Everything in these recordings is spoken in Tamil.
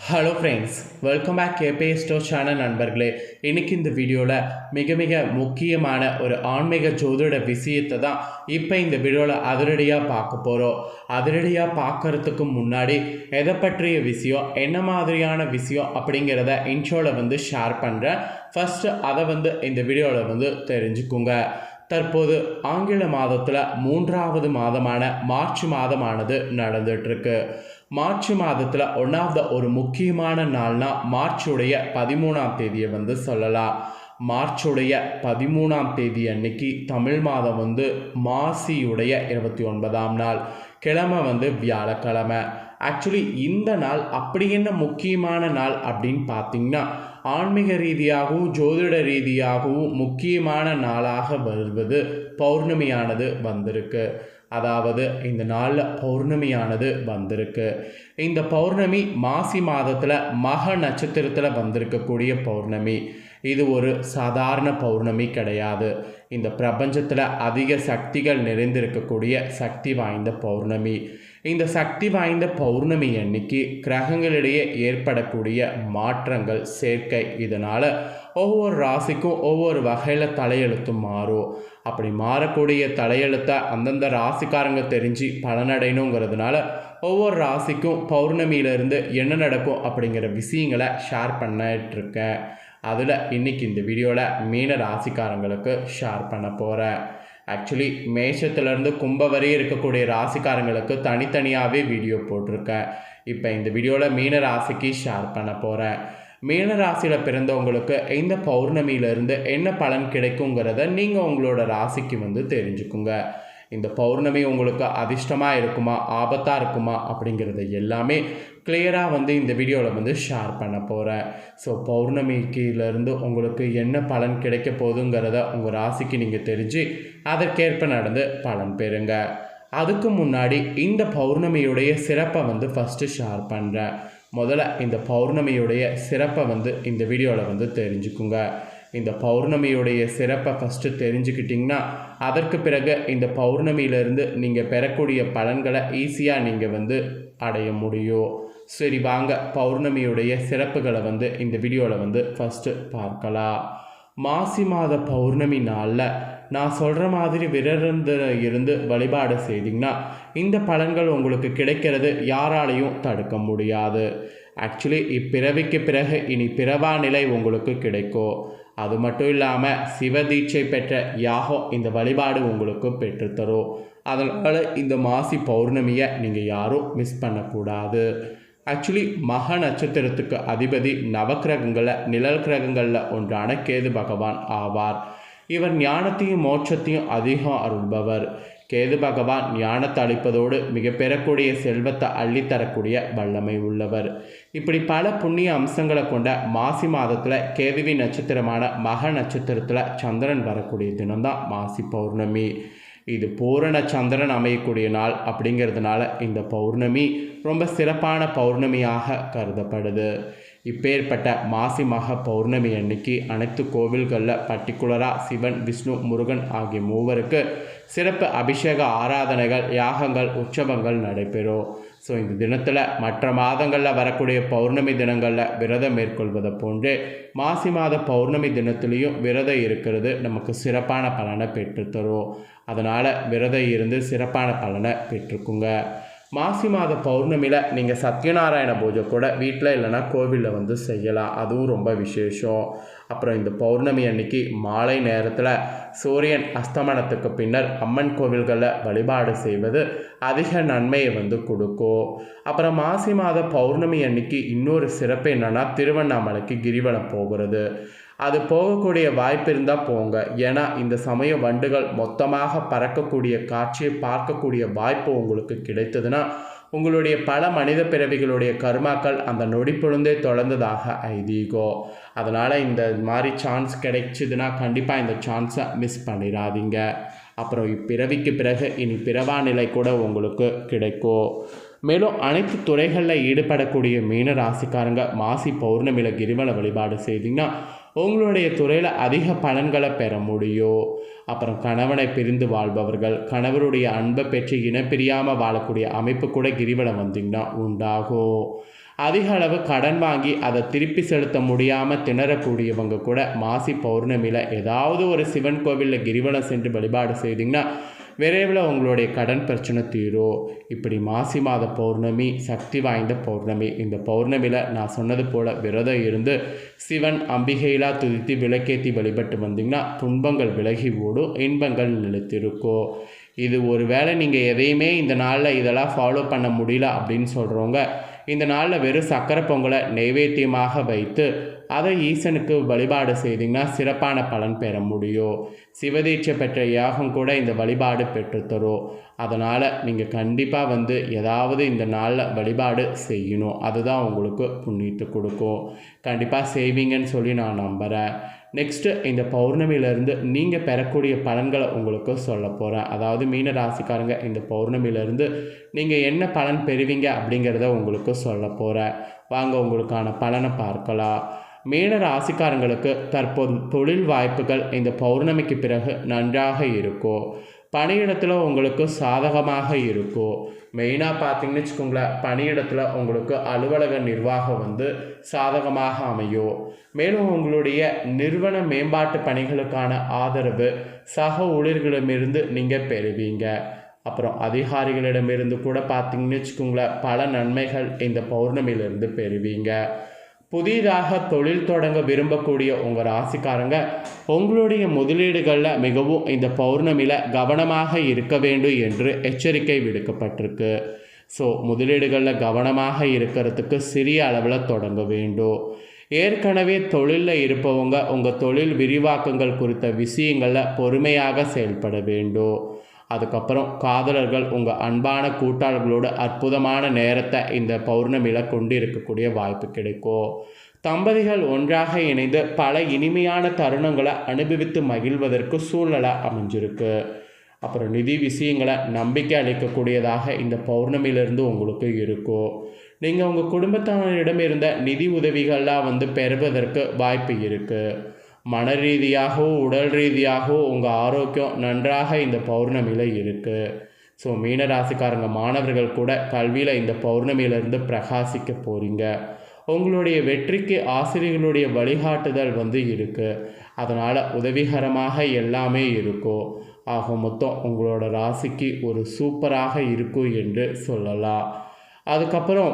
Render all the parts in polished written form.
ஹலோ ஃப்ரெண்ட்ஸ், வெல்கம் பேக் கேபே ஸ்டோர் சேனல் நண்பர்களே. இன்றைக்கி இந்த வீடியோவில் மிக முக்கியமான ஒரு ஆன்மீக ஜோதிட விஷயத்தை தான் இப்போ இந்த வீடியோவில் அதிரடியாக பார்க்க போகிறோம். அதிரடியாக பார்க்குறதுக்கு முன்னாடி எதை பற்றிய விஷயம், என்ன மாதிரியான விஷயம் அப்படிங்கிறத இன்ட்ரோவில் ஷேர் பண்ணுறேன். ஃபஸ்ட்டு அதை இந்த வீடியோவில் தெரிஞ்சுக்குங்க. தற்போது ஆங்கில மாதத்தில் 3வது மாதமான மார்ச் மாதமானது நடந்துகிட்ருக்கு. மார்ச் மாதத்தில் ஒரு முக்கியமான நாள்னா மார்ச்சுடைய 13ஆம் தேதியை சொல்லலாம். மார்ச்சுடைய 13ஆம் தேதி அன்னைக்கு தமிழ் மாதம் மாசியுடைய 29ஆம் நாள், கிழமை வியாழக்கிழமை. ஆக்சுவலி இந்த நாள் அப்படி என்ன முக்கியமான நாள் அப்படின்னு பார்த்தீங்கன்னா, ஆன்மீக ரீதியாகவும் ஜோதிட ரீதியாகவும் முக்கியமான நாளாக வருவது பௌர்ணமியானது வந்திருக்கு. அதாவது இந்த நாளில் பௌர்ணமியானது வந்திருக்கு. இந்த பௌர்ணமி மாசி மாதத்தில் மக நட்சத்திரத்தில் வந்திருக்கக்கூடிய பௌர்ணமி. இது ஒரு சாதாரண பௌர்ணமி கிடையாது. இந்த பிரபஞ்சத்தில் அதிக சக்திகள் நிறைந்திருக்கக்கூடிய சக்தி வாய்ந்த பௌர்ணமி. இந்த சக்தி வாய்ந்த பௌர்ணமி அன்னைக்கு கிரகங்களிடையே ஏற்படக்கூடிய மாற்றங்கள், சேர்க்கை, இதனால் ஒவ்வொரு ராசிக்கும் ஒவ்வொரு வகையில் தலையெழுத்தும் மாறும். அப்படி மாறக்கூடிய தலையெழுத்தை அந்தந்த ராசிக்காரங்க தெரிஞ்சு பலனடையணுங்கிறதுனால ஒவ்வொரு ராசிக்கும் பௌர்ணமியிலேருந்து என்ன நடக்கும் அப்படிங்கிற விஷயங்களை ஷேர் பண்ணிட்டுருக்கேன். அதில் இன்றைக்கி இந்த வீடியோவில் மீன ராசிக்காரங்களுக்கு ஷேர் பண்ண போகிறேன். ஆக்சுவலி மேஷத்துலேருந்து கும்ப வரை இருக்கக்கூடிய ராசிக்காரங்களுக்கு தனித்தனியாகவே வீடியோ போட்டிருக்கேன். இப்போ இந்த வீடியோவில் மீன ராசிக்கு ஷேர் பண்ண போகிறேன். மீன ராசியில் பிறந்தவங்களுக்கு இந்த பௌர்ணமியிலேருந்து என்ன பலன் கிடைக்குங்கிறத நீங்கள் உங்களோட ராசிக்கு தெரிஞ்சுக்குங்க. இந்த பௌர்ணமி உங்களுக்கு அதிர்ஷ்டமாக இருக்குமா, ஆபத்தாக இருக்குமா அப்படிங்கிறத எல்லாமே கிளியராக இந்த வீடியோவில் ஷேர் பண்ண போகிறேன். ஸோ பௌர்ணமிக்கிலேருந்து உங்களுக்கு என்ன பலன் கிடைக்க போகுதுங்கிறத உங்கள் ராசிக்கு நீங்கள் தெரிஞ்சு அதற்கேற்ப நடந்து பலன் பெறுங்க. அதுக்கு முன்னாடி இந்த பௌர்ணமியுடைய சிறப்பை ஃபஸ்ட்டு ஷேர் பண்ணுறேன். முதல்ல இந்த பௌர்ணமியுடைய சிறப்பை இந்த வீடியோவில் தெரிஞ்சுக்குங்க. இந்த பௌர்ணமியுடைய சிறப்பை ஃபஸ்ட்டு தெரிஞ்சுக்கிட்டிங்கன்னா அதற்கு பிறகு இந்த பௌர்ணமியிலேருந்து நீங்கள் பெறக்கூடிய பலன்களை ஈஸியாக நீங்கள் அடைய முடியும். சரி வாங்க, பௌர்ணமியுடைய சிறப்புகளை இந்த வீடியோவில் ஃபஸ்ட்டு பார்க்கலாம். மாசி மாத பௌர்ணமி நாளில் நான் சொல்கிற மாதிரி இருந்து வழிபாடு செய்திங்கன்னா இந்த பலன்கள் உங்களுக்கு கிடைக்கிறது யாராலையும் தடுக்க முடியாது. ஆக்சுவலி இப்பிறவிக்கு பிறகு இனி பிறவா நிலை உங்களுக்கு கிடைக்கும். அது மட்டும் இல்லாமல் சிவதீட்சை பெற்ற யாகம் இந்த வழிபாடு உங்களுக்கு பெற்றுத்தரும். அதனால் இந்த மாசி பௌர்ணமியை நீங்கள் யாரும் மிஸ் பண்ணக்கூடாது. ஆக்சுவலி மக நட்சத்திரத்துக்கு அதிபதி நவக்கிரகங்களில் நிழல் கிரகங்களில் ஒன்றான கேது பகவான் ஆவார். இவர் ஞானத்தையும் மோட்சத்தையும் அதிகம் அருள்பவர். கேது பகவான் ஞானத்தை அளிப்பதோடு மிக பெறக்கூடிய செல்வத்தை அள்ளித்தரக்கூடிய வல்லமை உள்ளவர். இப்படி பல புண்ணிய அம்சங்களை கொண்ட மாசி மாதத்தில் கேதுவின் நட்சத்திரமான மக நட்சத்திரத்தில் சந்திரன் வரக்கூடிய தினம்தான் மாசி பௌர்ணமி. இது பூரண சந்திரன் அமையக்கூடிய நாள் அப்படிங்கிறதுனால இந்த பௌர்ணமி ரொம்ப சிறப்பான பௌர்ணமியாக கருதப்படுது. இப்பேற்பட்ட மாசி மக பௌர்ணமி அன்னைக்கு அனைத்து கோவில்களில் பர்டிகுலராக சிவன், விஷ்ணு, முருகன் ஆகிய மூவருக்கு சிறப்பு அபிஷேக ஆராதனைகள், யாகங்கள், உற்சவங்கள் நடைபெறும். ஸோ இந்த தினத்தில் மற்ற மாதங்களில் வரக்கூடிய பௌர்ணமி தினங்களில் விரதம் மேற்கொள்வதை போன்று மாசி மாத பௌர்ணமி தினத்துலேயும் விரதம் இருக்கிறது நமக்கு சிறப்பான பலனை பெற்றுத்தரும். அதனால் விரதம் இருந்து சிறப்பான பலனை பெற்றுக்குங்க. மாசி மாத பௌர்ணமியில் நீங்கள் சத்யநாராயண பூஜை கூட வீட்டில் இல்லைனா கோவிலில் செய்யலாம். அதுவும் ரொம்ப விசேஷம். அப்புறம் இந்த பௌர்ணமி அன்னைக்கு மாலை நேரத்தில் சூரியன் அஸ்தமனத்துக்கு பின்னர் அம்மன் கோவில்களில் வழிபாடு செய்வது அதிக நன்மையை கொடுக்கும். அப்புறம் மாசி மாத பௌர்ணமி அன்னைக்கு இன்னொரு சிறப்பு என்னென்னா திருவண்ணாமலைக்கு கிரிவலம் போகிறது. அது போகக்கூடிய வாய்ப்பு இருந்தால் போங்க. ஏன்னா இந்த சமய வண்டுகள் மொத்தமாக பறக்கக்கூடிய காட்சியை பார்க்கக்கூடிய வாய்ப்பு உங்களுக்கு கிடைத்ததுன்னா உங்களுடைய பல மனித பிறவிகளுடைய கர்மாக்கள் அந்த நொடி பொழுந்தே தொடர்ந்ததாக ஐதீகம். அதனால் இந்த மாதிரி சான்ஸ் கிடைச்சிதுன்னா கண்டிப்பாக இந்த சான்ஸை மிஸ் பண்ணிடாதீங்க. அப்புறம் இப்பிறவிக்கு பிறகு இனி பிறவா நிலை கூட உங்களுக்கு கிடைக்கும். மேலும் அனைத்து துறைகளில் ஈடுபடக்கூடிய மீன ராசிக்காரங்க மாசி பௌர்ணமியில் கிரிவல வழிபாடு செய்திங்கன்னா உங்களுடைய துறையில் அதிக பலன்களை பெற முடியும். அப்புறம் கணவனை பிரிந்து வாழ்பவர்கள் கணவருடைய அன்பை பெற்று இனப்பிரியாமல் வாழக்கூடிய அமைப்பு கூட கிரிவலம் வந்திங்கன்னா உண்டாகும். அதிக அளவு கடன் வாங்கி அதை திருப்பி செலுத்த முடியாமல் திணறக்கூடியவங்க கூட மாசி பௌர்ணமியில் ஏதாவது ஒரு சிவன் கோவிலில் கிரிவலம் சென்று வழிபாடு செய்திங்கன்னா விரைவில் உங்களுடைய கடன் பிரச்சனை தீரும். இப்படி மாசி மாத பௌர்ணமி சக்தி வாய்ந்த பௌர்ணமி. இந்த பௌர்ணமியில் நான் சொன்னது போல் விரதம் இருந்து சிவன் அம்பிகையிலாக துதித்து விளக்கேற்றி வழிபட்டு வந்தீங்கன்னா துன்பங்கள் விலகி ஓடும், இன்பங்கள் நிலைத்திருக்கும். இது ஒரு வேளை நீங்கள் எதையுமே இந்த நாளில் இதெல்லாம் ஃபாலோ பண்ண முடியல அப்படின்னு சொல்கிறவங்க இந்த நாளில் வெறும் சக்கரை பொங்கலை நைவேத்தியமாக வைத்து அதை ஈசனுக்கு வழிபாடு செய்திங்கன்னா சிறப்பான பலன் பெற முடியும். சிவதீட்சை பெற்ற யாகம் கூட இந்த வழிபாடு பெற்றுத்தரும். அதனால் நீங்கள் கண்டிப்பாக ஏதாவது இந்த நாளில் வழிபாடு செய்யணும். அதுதான் உங்களுக்கு புண்ணியத்தை கொடுக்கும். கண்டிப்பாக செய்வீங்கன்னு சொல்லி நான் நம்புகிறேன். நெக்ஸ்ட்டு இந்த பௌர்ணமியிலேருந்து நீங்கள் பெறக்கூடிய பலன்களை உங்களுக்கு சொல்ல போகிறேன். அதாவது மீன ராசிக்காரங்க இந்த பௌர்ணமியிலேருந்து நீங்கள் என்ன பலன் பெறுவீங்க அப்படிங்கிறத உங்களுக்கு சொல்ல போகிறேன். வாங்க உங்களுக்கான பலனை பார்க்கலாம். மீன ராசிக்காரங்களுக்கு தற்போது தொழில் வாய்ப்புகள் இந்த பௌர்ணமிக்கு பிறகு நன்றாக இருக்கும். பணியிடத்தில் உங்களுக்கு சாதகமாக இருக்கும். மெயினாக பார்த்தீங்கன்னு வச்சுக்கோங்களேன், பணியிடத்தில் உங்களுக்கு அலுவலக நிர்வாகம் சாதகமாக அமையும். மேலும் உங்களுடைய நிறுவன மேம்பாட்டு பணிகளுக்கான ஆதரவு சக ஊழியர்களிடமிருந்து நீங்கள் பெறுவீங்க. அப்புறம் அதிகாரிகளிடமிருந்து கூட பார்த்தீங்கன்னு வச்சுக்கோங்களேன், பல நன்மைகள் இந்த பௌர்ணமியிலிருந்து பெறுவீங்க. புதிதாக தொழில் தொடங்க விரும்பக்கூடிய உங்கள் ராசிக்காரங்க உங்களுடைய முதலீடுகளில் மிகவும் இந்த பௌர்ணமியில் கவனமாக இருக்க வேண்டும் என்று எச்சரிக்கை விடுக்கப்பட்டிருக்கு. ஸோ முதலீடுகளில் கவனமாக இருக்கிறதுக்கு சிறிய அளவில் தொடங்க வேண்டும். ஏற்கனவே தொழிலில் இருப்பவங்க உங்கள் தொழில் விரிவாக்கங்கள் குறித்த விஷயங்களில் பொறுமையாக செயல்பட வேண்டும். அதுக்கப்புறம் காதலர்கள் உங்கள் அன்பான கூட்டாளர்களோடு அற்புதமான நேரத்தை இந்த பௌர்ணமியில் கொண்டு இருக்கக்கூடிய வாய்ப்பு கிடைக்கும். தம்பதிகள் ஒன்றாக இணைந்து பல இனிமையான தருணங்களை அனுபவித்து மகிழ்வதற்கு சூழ்நிலை அமைஞ்சிருக்கு. அப்புறம் நிதி விஷயங்களை நம்பிக்கை அளிக்கக்கூடியதாக இந்த பௌர்ணமியிலிருந்து உங்களுக்கு இருக்கும். நீங்கள் உங்கள் குடும்பத்தினரிடம் இருந்த நிதி உதவிகள்லாம் பெறுவதற்கு வாய்ப்பு இருக்குது. மன ரீதியாகவோ உடல் ரீதியாகவோ உங்கள் ஆரோக்கியம் நன்றாக இந்த பௌர்ணமியில் இருக்குது. ஸோ மீனராசிக்காரங்க மாணவர்கள் கூட கல்வியில் இந்த பௌர்ணமியிலிருந்து பிரகாசிக்க போகிறீங்க. உங்களுடைய வெற்றிக்கு ஆசிரியர்களுடைய வழிகாட்டுதல் இருக்குது. அதனால் உதவிகரமாக எல்லாமே இருக்கும். ஆக மொத்தம் உங்களோட ராசிக்கு ஒரு சூப்பராக இருக்கும் என்று சொல்லலாம். அதுக்கப்புறம்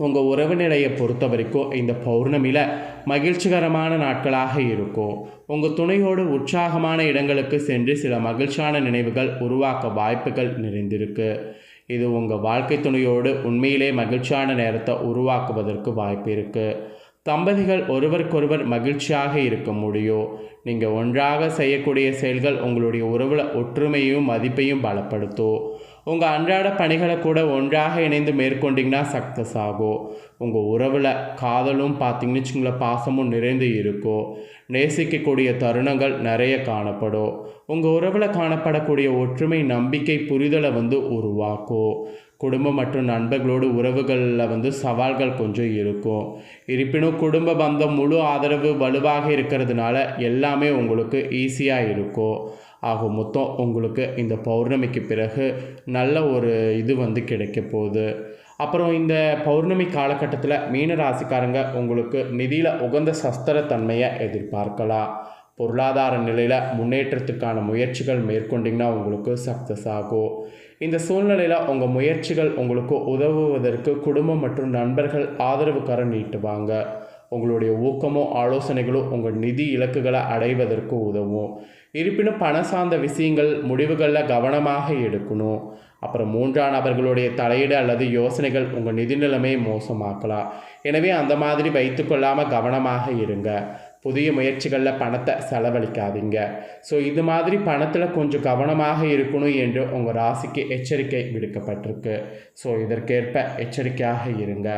உங்கள் உறவு நிலையை பொறுத்த வரைக்கும் இந்த பௌர்ணமியில் மகிழ்ச்சிகரமான நாட்களாக இருக்கும். உங்கள் துணையோடு உற்சாகமான இடங்களுக்கு சென்று சில மகிழ்ச்சியான நினைவுகள் உருவாக்க வாய்ப்புகள் நிறைந்திருக்கு. இது உங்கள் வாழ்க்கை துணையோடு உண்மையிலே மகிழ்ச்சியான நேரத்தை உருவாக்குவதற்கு வாய்ப்பு இருக்குது. தம்பதிகள் ஒருவருக்கொருவர் மகிழ்ச்சியாக இருக்க முடியும். நீங்கள் ஒன்றாக செய்யக்கூடிய செயல்கள் உங்களுடைய உறவில் ஒற்றுமையும் மதிப்பையும் பலப்படுத்தும். உங்கள் அன்றாட பணிகளை கூட ஒன்றாக இணைந்து மேற்கொண்டிங்கன்னா சக்ஸஸ் ஆகும். உங்கள் உறவில் காதலும் பார்த்தீங்கன்னு வச்சுங்களேன், பாசமும் நிறைந்து இருக்கும். நேசிக்கக்கூடிய தருணங்கள் நிறைய காணப்படும். உங்கள் உறவில் காணப்படக்கூடிய ஒற்றுமை நம்பிக்கை புரிதலை உருவாக்கும். குடும்பம் மற்றும் நண்பர்களோடு உறவுகளில் சவால்கள் கொஞ்சம் இருக்கும். இருப்பினும் குடும்ப பந்தம் முழு ஆதரவு வலுவாக இருக்கிறதுனால எல்லாமே உங்களுக்கு ஈஸியாக இருக்கும். ஆக மொத்தம் உங்களுக்கு இந்த பௌர்ணமிக்கு பிறகு நல்ல ஒரு இது கிடைக்க போகுது. அப்புறம் இந்த பௌர்ணமி காலகட்டத்தில் மீன ராசிக்காரங்க உங்களுக்கு நிதியில் உகந்த சஸ்திரத்தன்மையை எதிர்பார்க்கலாம். பொருளாதார நிலையில் முன்னேற்றத்துக்கான முயற்சிகள் மேற்கொண்டிங்கன்னா உங்களுக்கு சக்ஸஸ் ஆகும். இந்த சூழ்நிலையில் உங்கள் முயற்சிகள் உங்களுக்கு உதவுவதற்கு குடும்பம் மற்றும் நண்பர்கள் ஆதரவு கரம் நீட்டுவாங்க. உங்களுடைய ஊக்கமோ ஆலோசனைகளோ உங்கள் நிதி இலக்குகளை அடைவதற்கு உதவும். இருப்பினும் பண சார்ந்த விஷயங்கள் முடிவுகளில் கவனமாக எடுக்கணும். அப்புறம் மூன்றாம் நபர்களுடைய தலையீடு அல்லது யோசனைகள் உங்கள் நிதி நிலைமையை மோசமாக்கலாம். எனவே அந்த மாதிரி வைத்து கொள்ளாமல் கவனமாக இருங்க. புதிய முயற்சிகளில் பணத்தை செலவழிக்காதீங்க. ஸோ இது மாதிரி பணத்தில் கொஞ்சம் கவனமாக இருக்கணும் என்று உங்கள் ராசிக்கு எச்சரிக்கை விடுக்கப்பட்டிருக்கு. ஸோ இதற்கேற்ப எச்சரிக்கையாக இருங்க.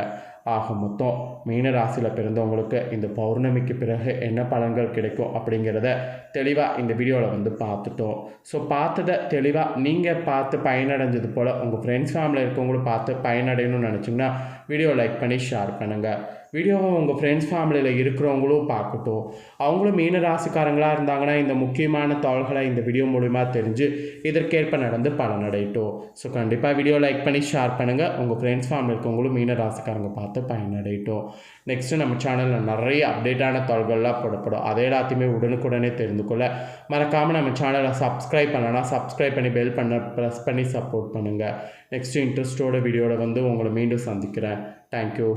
ஆக மொத்தம் மீன ராசியில் பிறந்தவங்களுக்கு இந்த பௌர்ணமிக்கு பிறகு என்ன பலன்கள் கிடைக்கும் அப்படிங்கிறத தெளிவாக இந்த வீடியோவில் பார்த்துட்டோம். ஸோ பார்த்ததை தெளிவாக நீங்கள் பார்த்து பயனடைஞ்சது போல் உங்கள் ஃப்ரெண்ட்ஸ் ஃபேமிலியில் இருக்கவங்களும் பார்த்து பயனடையணும்னு நினச்சிங்கன்னா வீடியோ லைக் பண்ணி ஷேர் பண்ணுங்கள். வீடியோவை உங்கள் ஃப்ரெண்ட்ஸ் ஃபேமிலியில் இருக்கிறவங்களும் பார்க்கட்டும். அவங்களும் மீன ராசிக்காரங்களாக இருந்தாங்கன்னா இந்த முக்கியமான தகவல்களை இந்த வீடியோ மூலிமா தெரிஞ்சு இதற்கேற்ப நடந்து பலனடையட்டும். ஸோ கண்டிப்பாக வீடியோ லைக் பண்ணி ஷேர் பண்ணுங்கள். உங்கள் ஃப்ரெண்ட்ஸ் ஃபேமிலி இருக்கவங்களும் மீன ராசிக்காரங்க பார்த்து பயனடையட்டும். நெக்ஸ்ட்டு நம்ம சேனலில் நிறைய அப்டேட்டான தகவல்கள்லாம் போடப்படும். அதை எல்லாத்தையுமே உடனுக்குடனே தெரிந்து கொள்ள மறக்காமல் நம்ம சேனலை சப்ஸ்கிரைப் பண்ணலாம். சப்ஸ்கிரைப் பண்ணி பெல் ப்ரெஸ் பண்ணி சப்போர்ட் பண்ணுங்கள். நெக்ஸ்ட்டு இன்ட்ரெஸ்ட்டோட வீடியோவில் வந்து உங்களை மீண்டும் சந்திக்கிறேன். தேங்க்யூ.